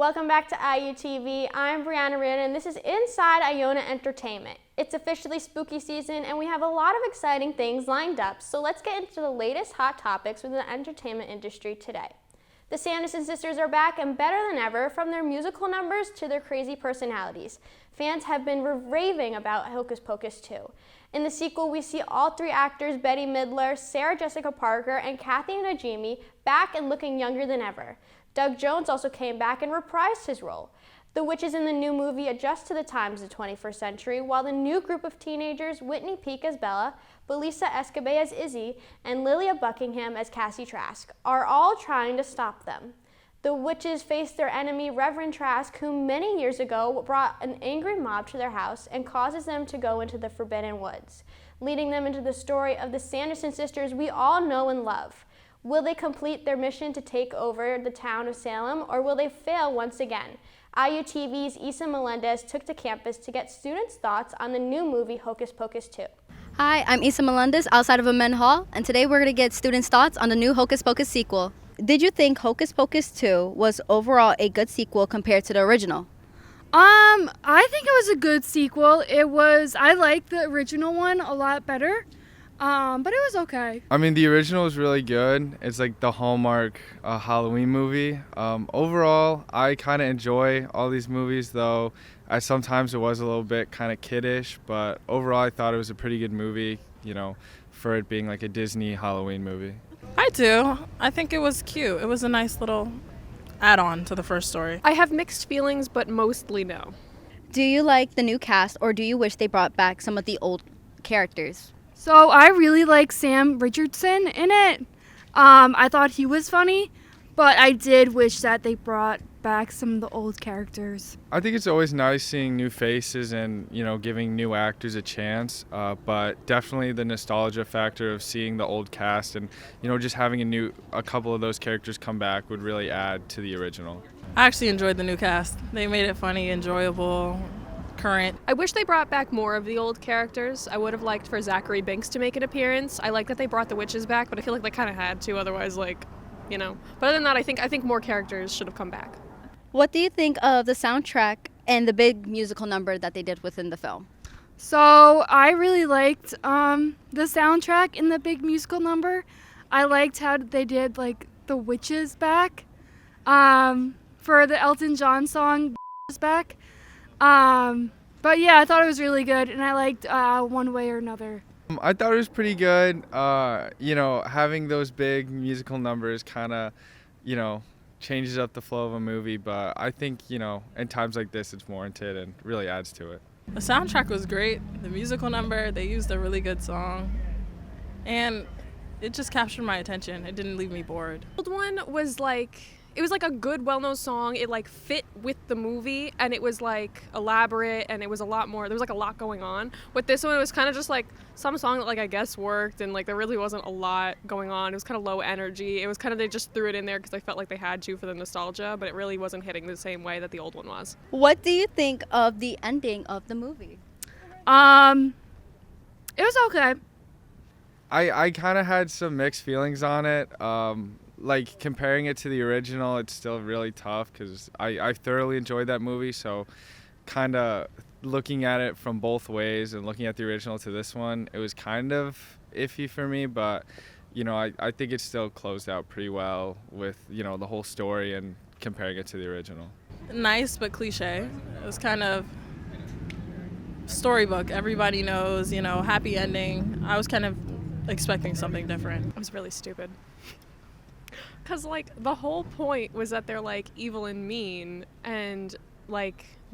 Welcome back to IUTV. I'm Brianna, Riordan, and this is Inside Iona Entertainment. It's officially spooky season, and we have a lot of exciting things lined up, so let's get into the latest hot topics within the entertainment industry today. The Sanderson sisters are back and better than ever, from their musical numbers to their crazy personalities. Fans have been raving about Hocus Pocus 2. In the sequel, we see all three actors, Bette Midler, Sarah Jessica Parker, and Kathy Najimy, back and looking younger than ever. Doug Jones also came back and reprised his role. The witches in the new movie adjust to the times of the 21st century, while the new group of teenagers, Whitney Peak as Bella, Belisa Escobar as Izzy, and Lilia Buckingham as Cassie Trask, are all trying to stop them. The witches face their enemy, Reverend Trask, who many years ago brought an angry mob to their house and causes them to go into the Forbidden Woods, leading them into the story of the Sanderson sisters we all know and love. Will they complete their mission to take over the town of Salem, or will they fail once again? IUTV's Isa Melendez took to campus to get students' thoughts on the new movie Hocus Pocus 2. Hi, I'm Isa Melendez outside of a men's hall, and today we're going to get students' thoughts on the new Hocus Pocus sequel. Did you think Hocus Pocus 2 was overall a good sequel compared to the original? I think it was a good sequel. I liked the original one a lot better. But it was okay. I mean, the original was really good. It's like the Hallmark Halloween movie. Overall, I kind of enjoy all these movies, though sometimes it was a little bit kind of kiddish, but overall I thought it was a pretty good movie, for it being like a Disney Halloween movie. I do. I think it was cute. It was a nice little add-on to the first story. I have mixed feelings, but mostly no. Do you like the new cast, or do you wish they brought back some of the old characters? So I really like Sam Richardson in it. I thought he was funny, but I did wish that they brought back some of the old characters. I think it's always nice seeing new faces and, giving new actors a chance, but definitely the nostalgia factor of seeing the old cast and, just having a couple of those characters come back would really add to the original. I actually enjoyed the new cast. They made it funny, enjoyable, current. I wish they brought back more of the old characters. I would have liked for Zachary Binks to make an appearance. I like that they brought the witches back, but I feel like they kind of had to, otherwise, But other than that, I think more characters should have come back. What do you think of the soundtrack and the big musical number that they did within the film? So I really liked the soundtrack and the big musical number. I liked how they did the witches back. For the Elton John song back. But yeah, I thought it was really good, and I liked One Way or Another. I thought it was pretty good. Having those big musical numbers kind of, changes up the flow of a movie, but I think, in times like this, it's warranted and really adds to it. The soundtrack was great. The musical number, they used a really good song, and it just captured my attention. It didn't leave me bored. The old one was it was a good, well-known song. It fit with the movie, and it was elaborate, and it was a lot more. There was a lot going on. With this one, it was kind of just some song that I guess worked, and there really wasn't a lot going on. It was kind of low energy. It was kind of, they just threw it in there because they felt like they had to for the nostalgia, but it really wasn't hitting the same way that the old one was. What do you think of the ending of the movie? It was okay. I kind of had some mixed feelings on it. Comparing it to the original, it's still really tough because I thoroughly enjoyed that movie. So kind of looking at it from both ways and looking at the original to this one, it was kind of iffy for me. But, I think it still closed out pretty well with, the whole story and comparing it to the original. Nice, but cliche. It was kind of storybook. Everybody knows, happy ending. I was kind of expecting something different. It was really stupid. Because, the whole point was that they're, evil and mean, and,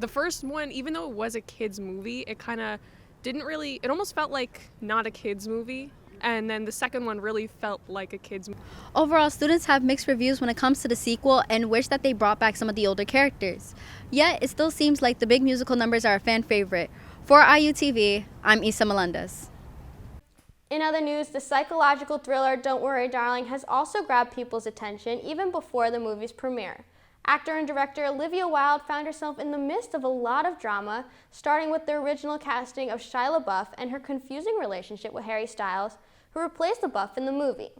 the first one, even though it was a kid's movie, it kind of didn't really, it almost felt like not a kid's movie, and then the second one really felt like a kid's movie. Overall, students have mixed reviews when it comes to the sequel and wish that they brought back some of the older characters. Yet, it still seems like the big musical numbers are a fan favorite. For IUTV, I'm Isa Melendez. In other news, the psychological thriller Don't Worry Darling has also grabbed people's attention even before the movie's premiere. Actor and director Olivia Wilde found herself in the midst of a lot of drama, starting with the original casting of Shia LaBeouf and her confusing relationship with Harry Styles, who replaced LaBeouf in the movie.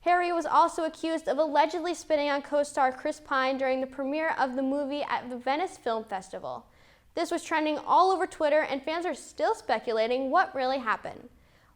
Harry was also accused of allegedly spitting on co-star Chris Pine during the premiere of the movie at the Venice Film Festival. This was trending all over Twitter, and fans are still speculating what really happened.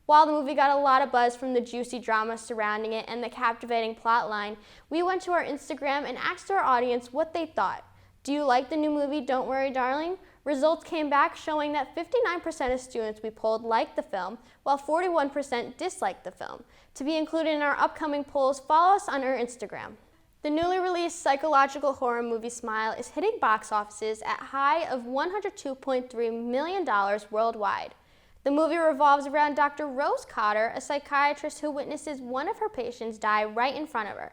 While the movie got a lot of buzz from the juicy drama surrounding it and the captivating plotline, we went to our Instagram and asked our audience what they thought. Do you like the new movie Don't Worry Darling? Results came back showing that 59% of students we polled liked the film, while 41% disliked the film. To be included in our upcoming polls, follow us on our Instagram. The newly released psychological horror movie Smile is hitting box offices at a high of $102.3 million worldwide. The movie revolves around Dr. Rose Cotter, a psychiatrist who witnesses one of her patients die right in front of her.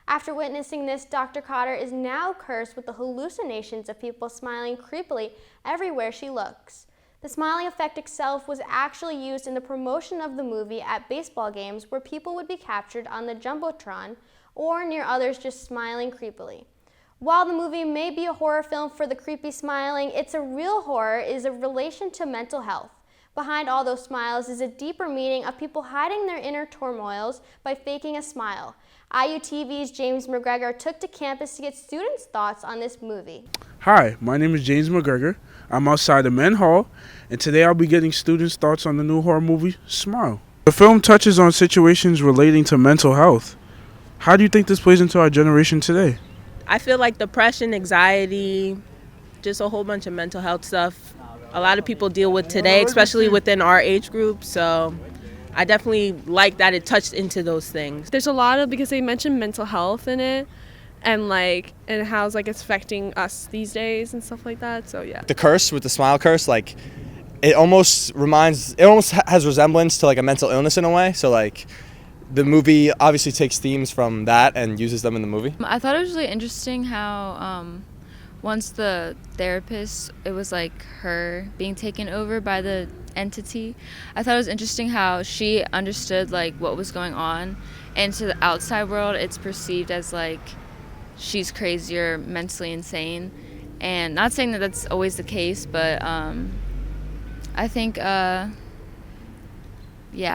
After witnessing this, Dr. Cotter is now cursed with the hallucinations of people smiling creepily everywhere she looks. The smiling effect itself was actually used in the promotion of the movie at baseball games where people would be captured on the Jumbotron or near others just smiling creepily. While the movie may be a horror film for the creepy smiling, its a real horror is a relation to mental health. Behind all those smiles is a deeper meaning of people hiding their inner turmoils by faking a smile. IUTV's James McGregor took to campus to get students' thoughts on this movie. Hi, my name is James McGregor. I'm outside the Men's Hall, and today I'll be getting students' thoughts on the new horror movie, Smile. The film touches on situations relating to mental health. How do you think this plays into our generation today? I feel like depression, anxiety, just a whole bunch of mental health stuff a lot of people deal with today, especially within our age group. So I definitely like that it touched into those things. There's a lot of, because they mentioned mental health in it, and how it's it's affecting us these days and stuff like that. So yeah. The curse with the smile curse, it almost has resemblance to a mental illness in a way. So the movie obviously takes themes from that and uses them in the movie. I thought it was really interesting how once the therapist, it was her being taken over by the entity. I thought it was interesting how she understood what was going on, and to the outside world it's perceived as she's crazy or mentally insane. And not saying that that's always the case, but I think I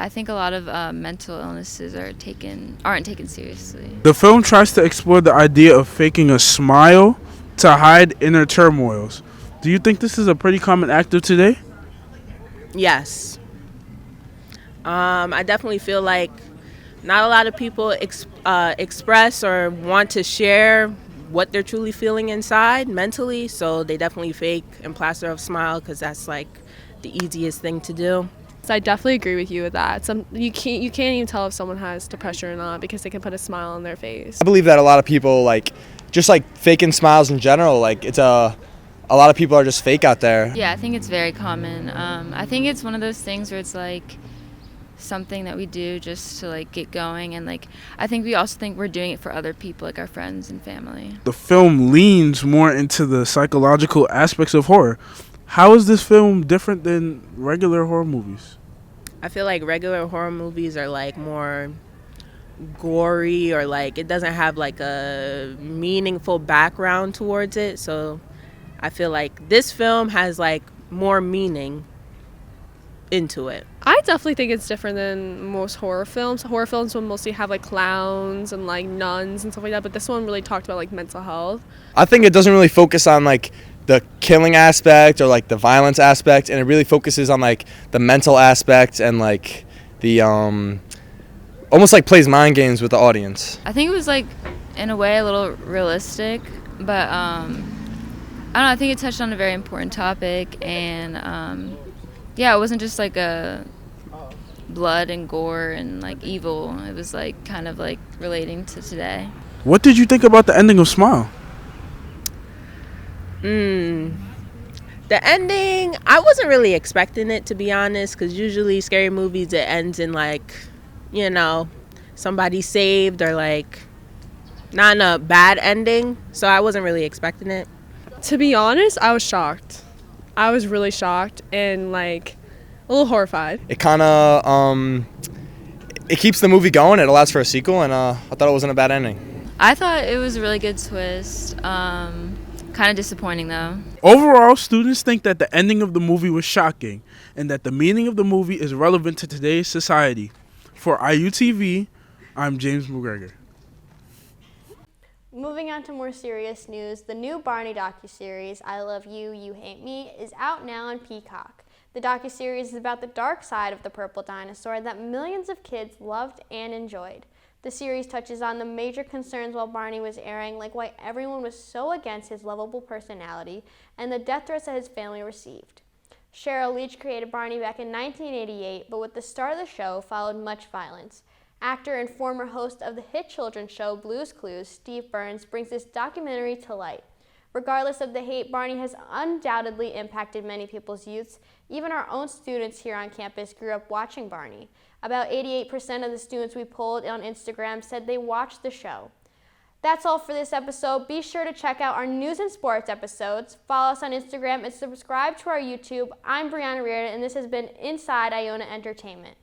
think a lot of mental illnesses aren't taken seriously. The film tries to explore the idea of faking a smile to hide inner turmoils. Do you think this is a pretty common act of today? Yes. I definitely feel like not a lot of people express or want to share what they're truly feeling inside mentally, so they definitely fake and plaster a smile because that's the easiest thing to do. So I definitely agree with you with that. You can't even tell if someone has depression or not because they can put a smile on their face. I believe that a lot of people just faking smiles in general. It's a lot of people are just fake out there. Yeah, I think it's very common. I think it's one of those things where it's something that we do just to get going, and I think we also think we're doing it for other people, our friends and family. The film leans more into the psychological aspects of horror. How is this film different than regular horror movies? I feel like regular horror movies are more gory, or it doesn't have a meaningful background towards it. So I feel like this film has more meaning into it. I definitely think it's different than most horror films. Horror films will mostly have clowns and nuns and stuff like that, but this one really talked about mental health. I think it doesn't really focus on the killing aspect or the violence aspect, and it really focuses on the mental aspect and the almost plays mind games with the audience. I think it was in a way a little realistic, but I don't know, I think it touched on a very important topic, and it wasn't just a blood and gore and evil. It was kind of relating to today. What did you think about the ending of Smile? The ending, I wasn't really expecting it, to be honest, because usually scary movies, it ends in somebody saved or not in a bad ending, so I wasn't really expecting it. To be honest, I was shocked. I was really shocked and a little horrified. It kind of it keeps the movie going. It allows for a sequel, and I thought it wasn't a bad ending. I thought it was a really good twist. Kind of disappointing though. Overall, students think that the ending of the movie was shocking and that the meaning of the movie is relevant to today's society. For IUTV, I'm James McGregor. Moving on to more serious news, the new Barney docuseries, I Love You, You Hate Me, is out now on Peacock. The docuseries is about the dark side of the purple dinosaur that millions of kids loved and enjoyed. The series touches on the major concerns while Barney was airing, like why everyone was so against his lovable personality and the death threats that his family received. Cheryl Leach created Barney back in 1988, but with the start of the show followed much violence. Actor and former host of the hit children's show Blue's Clues, Steve Burns, brings this documentary to light. Regardless of the hate, Barney has undoubtedly impacted many people's youths. Even our own students here on campus grew up watching Barney. About 88% of the students we polled on Instagram said they watched the show. That's all for this episode. Be sure to check out our news and sports episodes. Follow us on Instagram and subscribe to our YouTube. I'm Brianna Riordan, and this has been Inside Iona Entertainment.